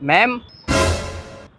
Ma'am,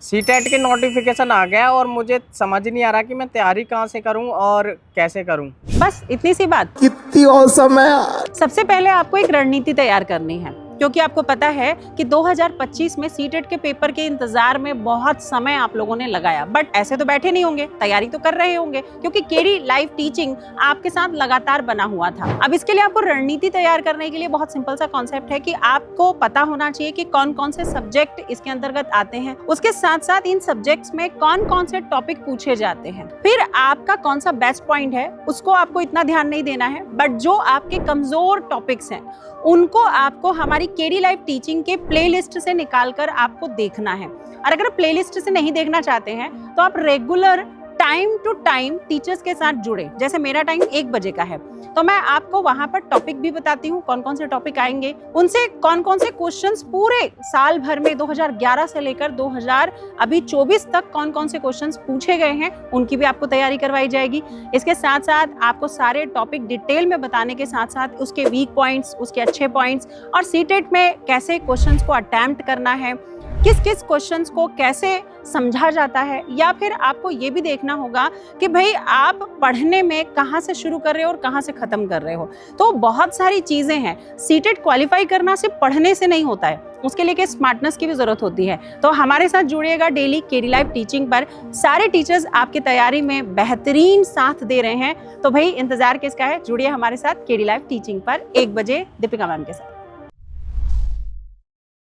CTET के notification आ गया और मुझे समझ नहीं आ रहा कि मैं तैयारी कहाँ से करूँ और कैसे करूँ। बस इतनी सी बात। कितनी औसम है यार। सबसे पहले आपको एक रणनीति तैयार करनी है, क्योंकि आपको पता है कि 2025 में सीटेट के पेपर के इंतजार में बहुत समय आप लोगों ने लगाया, बट ऐसे तो बैठे नहीं होंगे, तैयारी तो कर रहे होंगे, क्योंकि केडी लाइव टीचिंग आपके साथ लगातार बना हुआ था। अब इसके लिए आपको रणनीति तैयार करने के लिए बहुत सिंपल सा कॉन्सेप्ट है कि आपको पता होना चाहिए कि कौन कौन से सब्जेक्ट इसके अंतर्गत आते हैं, उसके साथ साथ इन सब्जेक्ट्स में कौन कौन से टॉपिक पूछे जाते हैं, फिर आपका कौन सा बेस्ट पॉइंट है उसको आपको इतना ध्यान नहीं देना है, बट जो आपके कमजोर टॉपिक्स हैं उनको आपको हमारी केडी लाइव टीचिंग के प्लेलिस्ट से निकालकर आपको देखना है। और अगर प्लेलिस्ट से नहीं देखना चाहते हैं तो आप regular time to time teachers के साथ जुड़े। जैसे मेरा टाइम 1 बजे का है, तो मैं आपको वहां पर टॉपिक भी बताती हूँ, कौन कौन से टॉपिक आएंगे, उनसे कौन कौन से क्वेश्चंस पूरे साल भर में 2011 से लेकर 2024 तक कौन कौन से क्वेश्चंस पूछे गए हैं, उनकी भी आपको तैयारी करवाई जाएगी। इसके साथ साथ आपको सारे टॉपिक डिटेल में बताने के साथ साथ उसके वीक पॉइंट्स, उसके अच्छे पॉइंट्स और सीटेट में कैसे क्वेश्चंस को अटेम्प्ट करना है, किस किस क्वेश्चंस को कैसे समझा जाता है, या फिर आपको ये भी देखना होगा कि भाई आप पढ़ने में कहाँ से शुरू कर रहे हो और कहाँ से ख़त्म कर रहे हो। तो बहुत सारी चीज़ें हैं। सीटेट क्वालिफाई करना सिर्फ पढ़ने से नहीं होता है, उसके लिए स्मार्टनेस की भी ज़रूरत होती है। तो हमारे साथ जुड़िएगा डेली केडी लाइव टीचिंग पर। सारे टीचर्स आपकी तैयारी में बेहतरीन साथ दे रहे हैं, तो भाई इंतज़ार किसका है, जुड़िए हमारे साथ केडी लाइव टीचिंग पर 1 बजे दीपिका मैम के साथ।